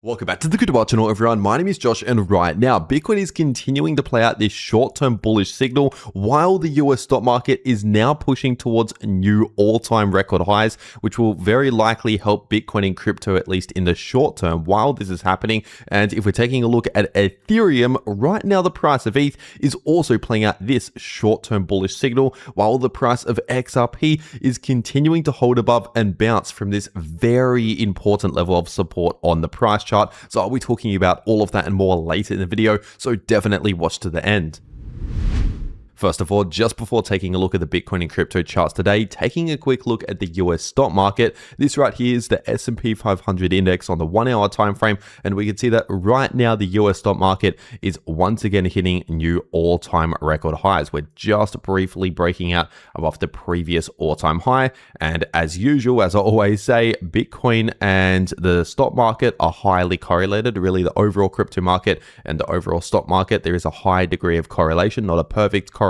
Welcome back to the cryptowrld channel, everyone. My name is Josh, and right now, Bitcoin is continuing to play out this short-term bullish signal while the US stock market is now pushing towards new all-time record highs, which will very likely help Bitcoin and crypto, at least in the short term, while this is happening. And if we're taking a look at Ethereum, right now the price of ETH is also playing out this short-term bullish signal, while the price of XRP is continuing to hold above and bounce from this very important level of support on the price chart. So I'll be talking about all of that and more later in the video, so definitely watch to the end. First of all, just before taking a look at the Bitcoin and crypto charts today, taking a quick look at the US stock market. This right here is the S&P 500 index on the 1 hour time frame, and we can see that right now the US stock market is once again hitting new all-time record highs. We're just briefly breaking out above the previous all-time high, and as usual, as I always say, Bitcoin and the stock market are highly correlated. Really, the overall crypto market and the overall stock market, there is a high degree of correlation, not a perfect correlation,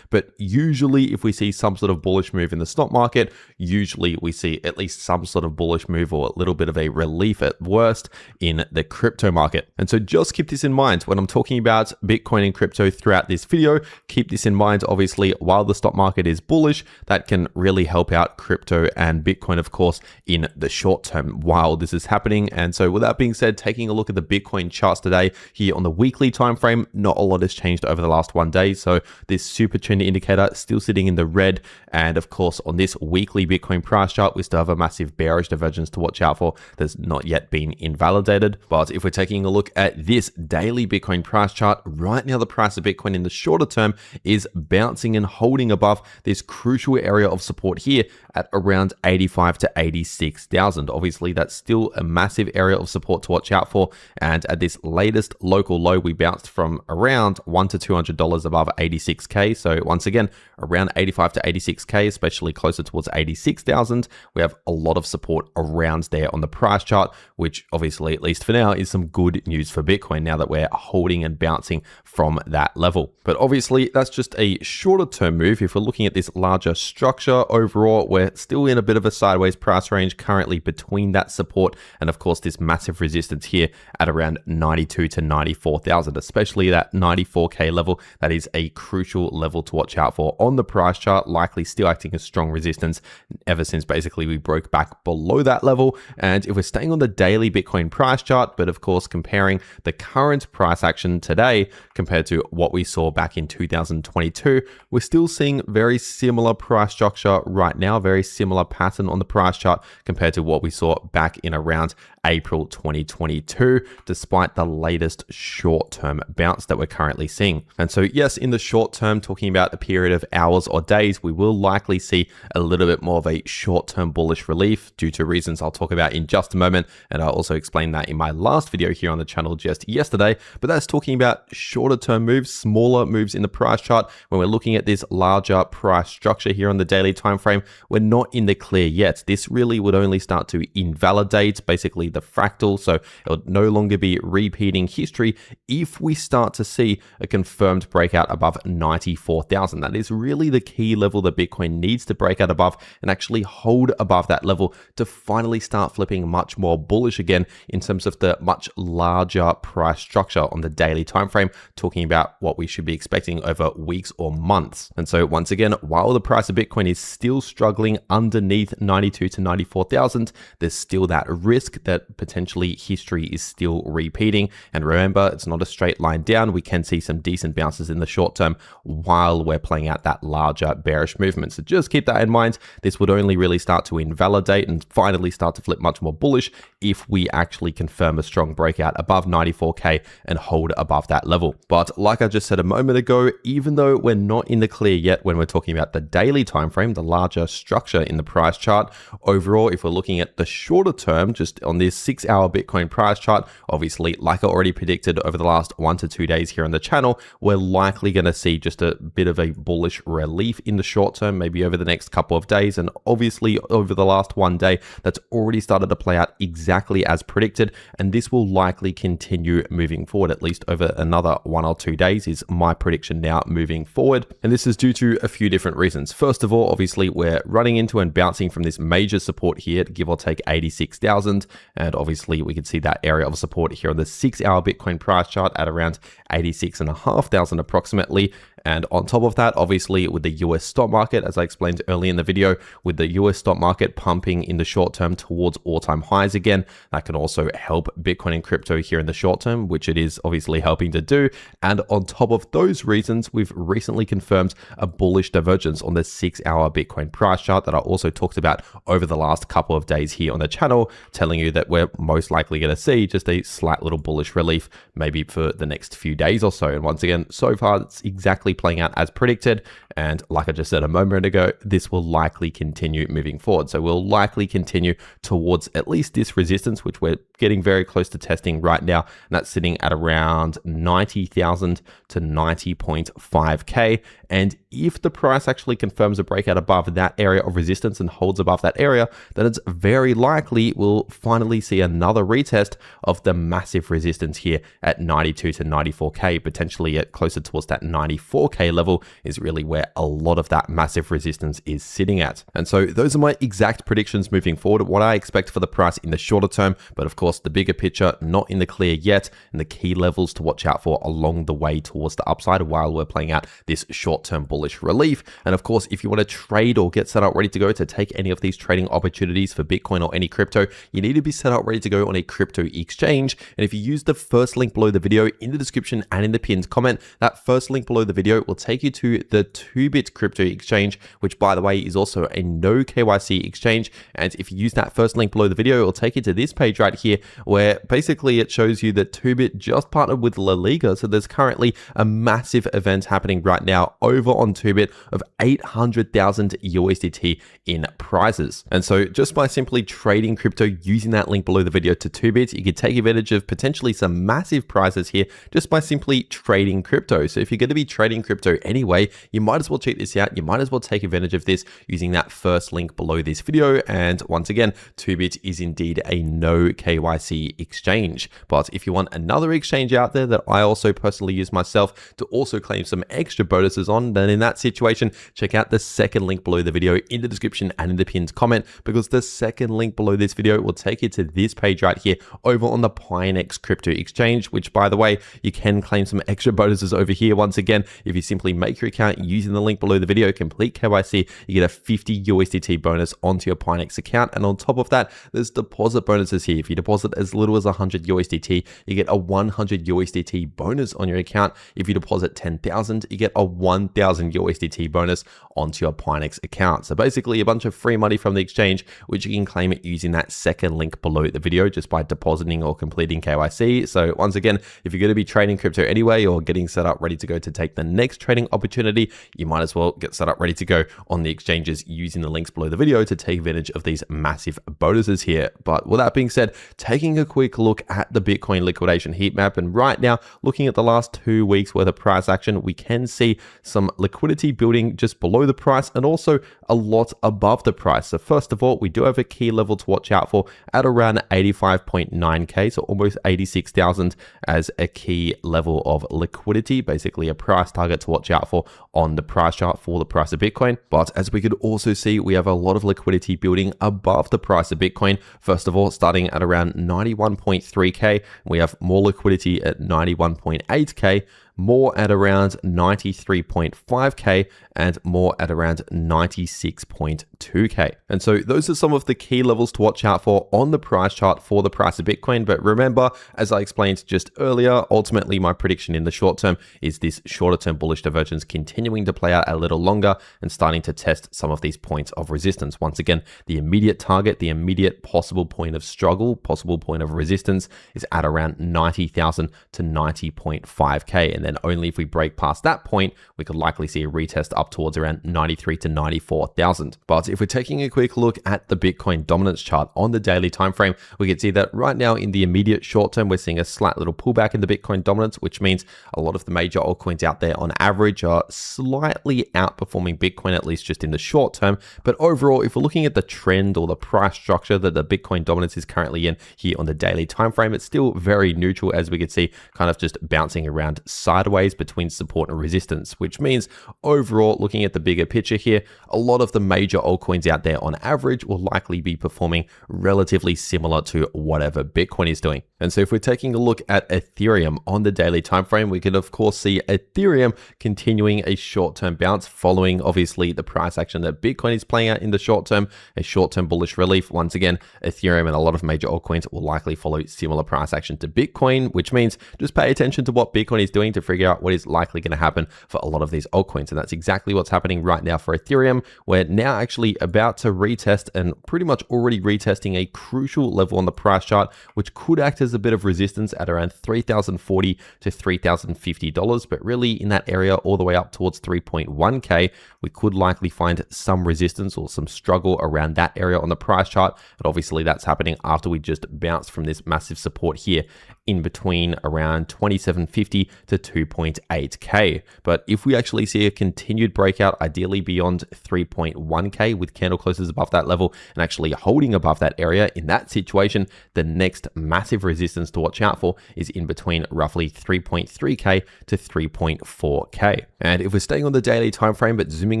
but usually if we see some sort of bullish move in the stock market, usually we see at least some sort of bullish move or a little bit of a relief at worst in the crypto market. And so just keep this in mind when I'm talking about Bitcoin and crypto throughout this video. Keep this in mind, obviously, while the stock market is bullish, that can really help out crypto and Bitcoin, of course, in the short term while this is happening. And so with that being said, taking a look at the Bitcoin charts today here on the weekly time frame, not a lot has changed over the last 1 day. So this super trend indicator still sitting in the red, and of course on this weekly Bitcoin price chart we still have a massive bearish divergence to watch out for that's not yet been invalidated. But if we're taking a look at this daily Bitcoin price chart, right now the price of Bitcoin in the shorter term is bouncing and holding above this crucial area of support here at around 85 to 86,000. Obviously that's still a massive area of support to watch out for, and at this latest local low we bounced from around $100 to $200 above 86K. So once again, around 85 to 86K, especially closer towards 86,000, we have a lot of support around there on the price chart, which obviously, at least for now, is some good news for Bitcoin now that we're holding and bouncing from that level. But obviously, that's just a shorter term move. If we're looking at this larger structure overall, we're still in a bit of a sideways price range currently between that support and of course this massive resistance here at around 92 to 94,000, especially that 94K level. That is a crucial level to watch out for on the price chart, likely still acting as strong resistance ever since basically we broke back below that level. And if we're staying on the daily Bitcoin price chart, but of course comparing the current price action today compared to what we saw back in 2022, we're still seeing very similar price structure right now, very similar pattern on the price chart compared to what we saw back in around April 2022, despite the latest short-term bounce that we're currently seeing. And so yes, in the short term, talking about a period of hours or days, we will likely see a little bit more of a short-term bullish relief due to reasons I'll talk about in just a moment. And I'll also explain that in my last video here on the channel just yesterday. But that's talking about shorter term moves, smaller moves in the price chart. When we're looking at this larger price structure here on the daily time frame, we're not in the clear yet. This really would only start to invalidate basically the fractal, so it'll no longer be repeating history if we start to see a confirmed breakout above 94,000. That is really the key level that Bitcoin needs to break out above and actually hold above that level to finally start flipping much more bullish again in terms of the much larger price structure on the daily time frame, talking about what we should be expecting over weeks or months. And so once again, while the price of Bitcoin is still struggling underneath 92 to 94,000, there's still that risk that potentially history is still repeating. And remember, it's not a straight line down. We can see some decent bounces in the short term while we're playing out that larger bearish movement. So just keep that in mind. This would only really start to invalidate and finally start to flip much more bullish if we actually confirm a strong breakout above 94K and hold above that level. But like I just said a moment ago, even though we're not in the clear yet when we're talking about the daily time frame, the larger structure in the price chart, overall, if we're looking at the shorter term, just on this 6 hour Bitcoin price chart, obviously, like I already predicted over the last 1 to 2 days here on the channel, we're likely going to see just a bit of a bullish relief in the short term, maybe over the next couple of days. And obviously over the last 1 day, that's already started to play out exactly as predicted. And this will likely continue moving forward, at least over another 1 or 2 days is my prediction now moving forward. And this is due to a few different reasons. First of all, obviously we're running into and bouncing from this major support here, give or take 86,000. And obviously we can see that area of support here on the 6-hour Bitcoin price chart at around 86,500 approximately. And on top of that, obviously with the US stock market, as I explained earlier in the video, with the US stock market pumping in the short term towards all-time highs again, that can also help Bitcoin and crypto here in the short term, which it is obviously helping to do. And on top of those reasons, we've recently confirmed a bullish divergence on the 6-hour Bitcoin price chart that I also talked about over the last couple of days here on the channel, telling you that we're most likely going to see just a slight little bullish relief maybe for the next few days or so. And once again, so far it's exactly playing out as predicted, and like I just said a moment ago, this will likely continue moving forward. So we'll likely continue towards at least this resistance, which we're getting very close to testing right now, and that's sitting at around 90,000 to 90.5k. And if the price actually confirms a breakout above that area of resistance and holds above that area, then it's very likely we'll finally see another retest of the massive resistance here at 92 to 94k, potentially at closer towards that 94k level is really where a lot of that massive resistance is sitting at. And so those are my exact predictions moving forward, what I expect for the price in the shorter term, but of course the bigger picture not in the clear yet, and the key levels to watch out for along the way towards the upside while we're playing out this short-term bullish relief. And of course, if you want to trade or get set up ready to go to take any of these trading opportunities for Bitcoin or any crypto, you need to be set up ready to go on a crypto exchange. And if you use the first link below the video in the description and in the pinned comment, that first link below the video will take you to the 2bit crypto exchange, which by the way is also a no KYC exchange. And if you use that first link below the video, it will take you to this page right here, where basically it shows you that 2bit just partnered with La Liga. So there's currently a massive event happening right now over on 2bit of 800,000 USDT in prizes. And so just by simply trading crypto using that link below the video to 2bit, you could take advantage of potentially some massive prizes here just by simply trading crypto. So if you're going to be trading crypto anyway, you might as well check this out. You might as well take advantage of this using that first link below this video. And once again, 2bit is indeed a no KYC exchange. But if you want another exchange out there that I also personally use myself to also claim some extra bonuses on, then in that situation, check out the second link below the video in the description and in the pinned comment, because the second link below this video will take you to this page right here over on the Pinex crypto exchange, which by the way, you can claim some extra bonuses over here. Once again, if you simply make your account using the link below the video, complete KYC, you get a 50 USDT bonus onto your Pinex account. And on top of that, there's deposit bonuses here. If you deposit as little as 100 USDT, you get a 100 USDT bonus on your account. If you deposit 10,000, you get a 1,000 USDT bonus onto your Pinex account. So basically a bunch of free money from the exchange, which you can claim it using that second link below the video just by depositing or completing KYC. So once again, if you're going to be trading crypto anyway or getting set up ready to go to take the next trading opportunity, you might as well get set up ready to go on the exchanges using the links below the video to take advantage of these massive bonuses here. But with that being said, taking a quick look at the Bitcoin liquidation heat map, and right now looking at the last 2 weeks worth of price action, we can see some liquidity building just below the price and also a lot above the price. So first of all, we do have a key level to watch out for at around 85.9k, so almost 86,000 as a key level of liquidity, basically a price target to watch out for on the price chart for the price of Bitcoin. But as we could also see, we have a lot of liquidity building above the price of Bitcoin. First of all, starting at around 91.3k, we have more liquidity at 91.8k, more at around 93.5k, and more at around 96.2k. And so those are some of the key levels to watch out for on the price chart for the price of Bitcoin. But remember, as I explained just earlier, ultimately my prediction in the short term is this shorter term bullish divergence continuing to play out a little longer and starting to test some of these points of resistance. Once again, the immediate target, the immediate possible point of struggle, possible point of resistance is at around 90,000 to 90.5k. And then only if we break past that point, we could likely see a retest up towards around 93 to 94,000. But if we're taking a quick look at the Bitcoin dominance chart on the daily time frame, we can see that right now in the immediate short term, we're seeing a slight little pullback in the Bitcoin dominance, which means a lot of the major altcoins out there on average are slightly outperforming Bitcoin, at least just in the short term. But overall, if we're looking at the trend or the price structure that the Bitcoin dominance is currently in here on the daily time frame, it's still very neutral, as we can see, kind of just bouncing around sideways sideways between support and resistance, which means overall, looking at the bigger picture here, a lot of the major altcoins out there on average will likely be performing relatively similar to whatever Bitcoin is doing. And so if we're taking a look at Ethereum on the daily time frame, we can of course see Ethereum continuing a short-term bounce following obviously the price action that Bitcoin is playing out in the short term, a short-term bullish relief. Once again, Ethereum and a lot of major altcoins will likely follow similar price action to Bitcoin, which means just pay attention to what Bitcoin is doing to figure out what is likely going to happen for a lot of these altcoins. And that's exactly what's happening right now for Ethereum. We're now actually about to retest and pretty much already retesting a crucial level on the price chart, which could act as a bit of resistance at around $3,040 to $3,050. But really in that area all the way up towards 3.1K, we could likely find some resistance or some struggle around that area on the price chart. But obviously that's happening after we just bounced from this massive support here in between around 2750 to 2.8K. But if we actually see a continued breakout, ideally beyond 3.1K with candle closes above that level and actually holding above that area, in that situation, the next massive resistance to watch out for is in between roughly 3.3K to 3.4K. And if we're staying on the daily time frame, but zooming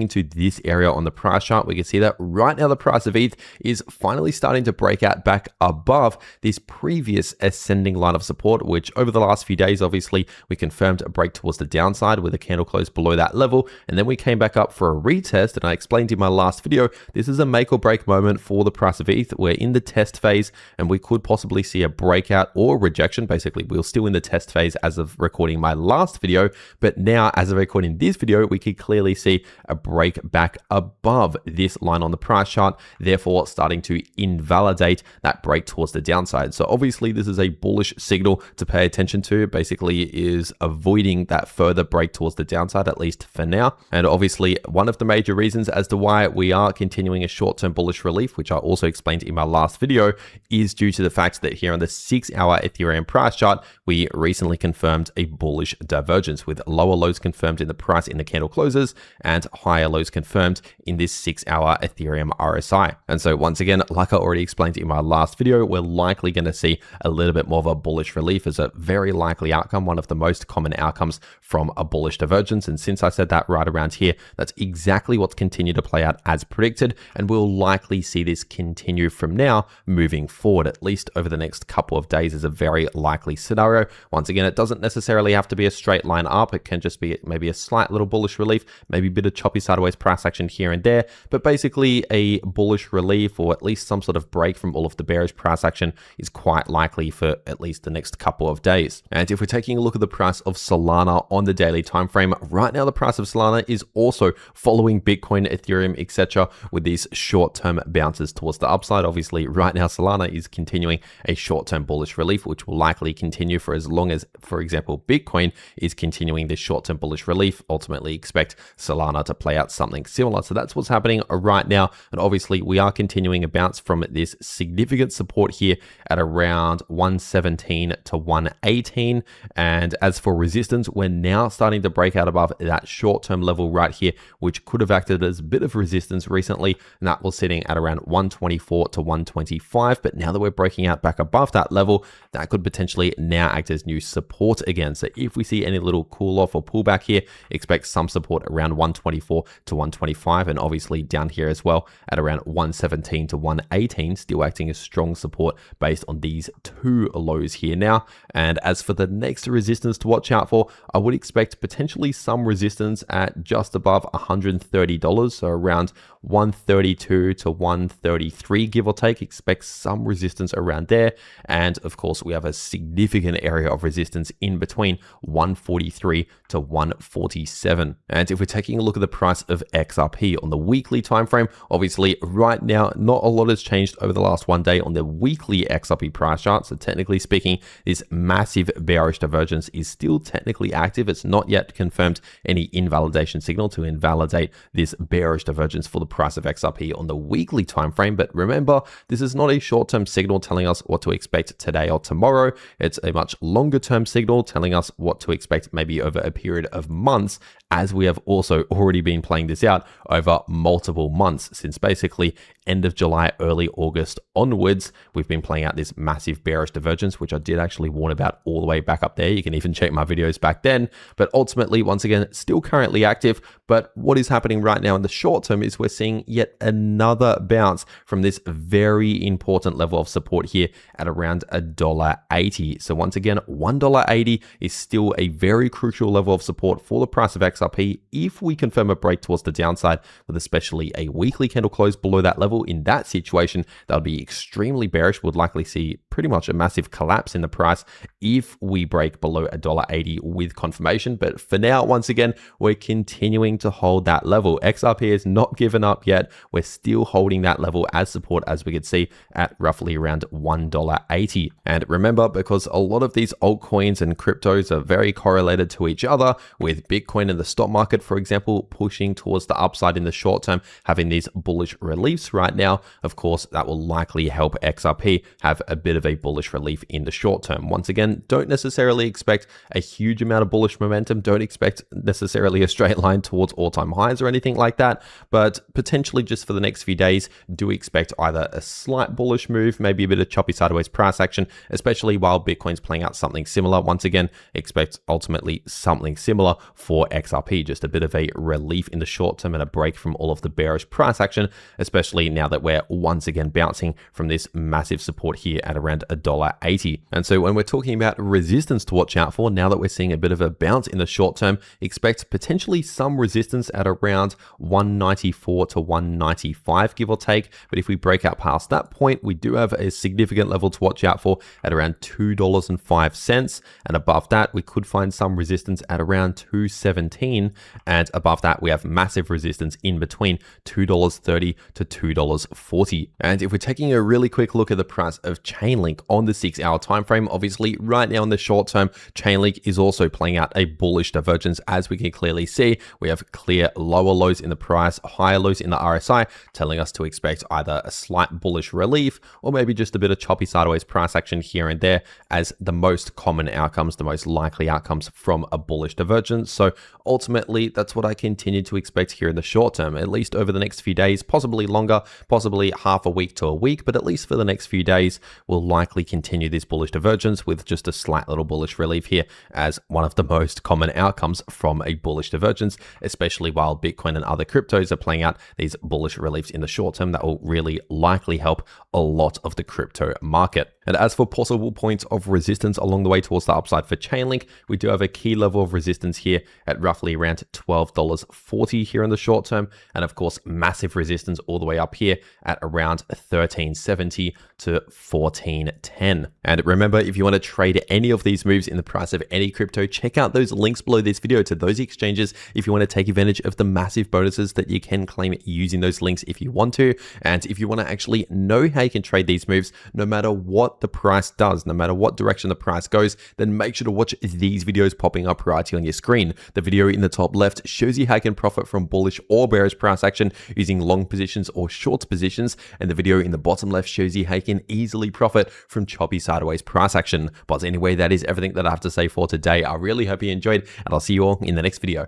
into this area on the price chart, we can see that right now the price of ETH is finally starting to break out back above this previous ascending line of support, which over the last few days, obviously, we confirmed a break towards the downside with a candle close below that level. And then we came back up for a retest. And I explained in my last video, this is a make or break moment for the price of ETH. We're in the test phase and we could possibly see a breakout or rejection. Basically, we're still in the test phase as of recording my last video. But now, as of recording this video, we could clearly see a break back above this line on the price chart, therefore starting to invalidate that break towards the downside. So obviously, this is a bullish signal to pay attention to. Basically is avoiding that further break towards the downside, at least for now. And obviously one of the major reasons as to why we are continuing a short-term bullish relief, which I also explained in my last video, is due to the fact that here on the 6-hour Ethereum price chart, we recently confirmed a bullish divergence with lower lows confirmed in the price in the candle closes and higher lows confirmed in this 6-hour Ethereum RSI. And so once again, like I already explained in my last video, we're likely going to see a little bit more of a bullish relief as a very likely outcome, one of the most common outcomes from a bullish divergence. And since I said that right around here, that's exactly what's continued to play out as predicted. And we'll likely see this continue from now moving forward, at least over the next couple of days is a very likely scenario. Once again, it doesn't necessarily have to be a straight line up. It can just be maybe a slight little bullish relief, maybe a bit of choppy sideways price action here and there, but basically a bullish relief or at least some sort of break from all of the bearish price action is quite likely for at least the next couple of days. And if we're taking a look at the price of Solana on the daily time frame, right now the price of Solana is also following Bitcoin, Ethereum, etc. with these short-term bounces towards the upside. Obviously, right now Solana is continuing a short-term bullish relief, which will likely continue for as long as, for example, Bitcoin is continuing this short-term bullish relief. Ultimately, expect Solana to play out something similar. So that's what's happening right now. And obviously, we are continuing a bounce from this significant support here at around 117 to 118. And as for resistance, we're now starting to break out above that short-term level right here, which could have acted as a bit of resistance recently. And that was sitting at around 124 to 125. But now that we're breaking out back above that level, that could potentially now act as new support again. So if we see any little cool off or pullback here, expect some support around 124 to 125. And obviously down here as well at around 117 to 118, still acting as strong support based on these two lows here now. And as for the next resistance to watch out for, I would expect potentially some resistance at just above $130, so around 132 to 133, give or take. Expect some resistance around there. And of course, we have a significant area of resistance in between 143 to 147. And if we're taking a look at the price of XRP on the weekly time frame, obviously right now, not a lot has changed over the last one day on the weekly XRP price chart. So technically speaking, this massive bearish divergence is still technically active. It's not yet confirmed any invalidation signal to invalidate this bearish divergence for the price of XRP on the weekly time frame. But remember, this is not a short-term signal telling us what to expect today or tomorrow. It's a much longer-term signal telling us what to expect maybe over a period of months, as we have also already been playing this out over multiple months, since basically end of July, early August onwards, we've been playing out this massive bearish divergence, which I did actually warn about all the way back up there. You can even check my videos back then, but ultimately, once again, still currently active. But what is happening right now in the short term is we're seeing yet another bounce from this very important level of support here at around $1.80. So once again, $1.80 is still a very crucial level of support for the price of XRP. If we confirm a break towards the downside, with especially a weekly candle close below that level, in that situation, that would be extremely bearish. Would likely see pretty much a massive collapse in the price if we break below $1.80 with confirmation. But for now, once again, we're continuing to hold that level. XRP has not given up yet. We're still holding that level as support, as we could see, at roughly around $1.80. And remember, because a lot of these altcoins and cryptos are very correlated to each other, with Bitcoin and the stock market, for example, pushing towards the upside in the short term, having these bullish reliefs right now, of course, that will likely help XRP have a bit of a bullish relief in the short term. Once again, don't necessarily expect a huge amount of bullish momentum. Don't expect necessarily a straight line towards all-time highs or anything like that, but potentially just for the next few days, do expect either a slight bullish move, maybe a bit of choppy sideways price action, especially while Bitcoin's playing out something similar. Once again, expect ultimately something similar for XRP, just a bit of a relief in the short term and a break from all of the bearish price action, especially now that we're once again bouncing from this massive support here at around $1.80. And so when we're talking about resistance to watch out for, now that we're seeing a bit of a bounce in the short term, expect potentially some resistance at around 194 to 195, give or take. But if we break out past that point, we do have a significant level to watch out for at around $2.05. And above that, we could find some resistance at around $2.17. And above that, we have massive resistance in between $2.30 to $2.40. And if we're taking a really quick look at the price of Chainlink on the 6-hour time frame, obviously right now in the short term, Chainlink is also playing out a bullish divergence. As we can clearly see, we have clear lower lows in the price, higher lows in the RSI, telling us to expect either a slight bullish relief or maybe just a bit of choppy sideways price action here and there as the most common outcomes, the most likely outcomes from a bullish divergence. So ultimately, that's what I continue to expect here in the short term, at least over the next few days, possibly longer, possibly half a week to a week, but at least for the next few days, we'll likely continue this bullish divergence with just a slight little bullish relief here as one of the most common outcomes from a bullish divergence, especially while Bitcoin and other cryptos are playing out these bullish reliefs in the short term. That will really likely help a lot of the crypto market. And as for possible points of resistance along the way towards the upside for Chainlink, we do have a key level of resistance here at roughly around $12.40 here in the short term. And of course, massive resistance all the way up here at around $13.70 to $14.10. And remember, if you want to trade any of these moves in the price of any crypto, check out those links below this video to those exchanges if you want to take advantage of the massive bonuses that you can claim using those links if you want to. And if you want to actually know how you can trade these moves, no matter what the price does, no matter what direction the price goes, then make sure to watch these videos popping up right here on your screen. The video in the top left shows you how you can profit from bullish or bearish price action using long positions or short positions. And the video in the bottom left shows you how you can easily profit from choppy sideways price action. But anyway, that is everything that I have to say for today. I really hope you enjoyed, and I'll see you all in the next video.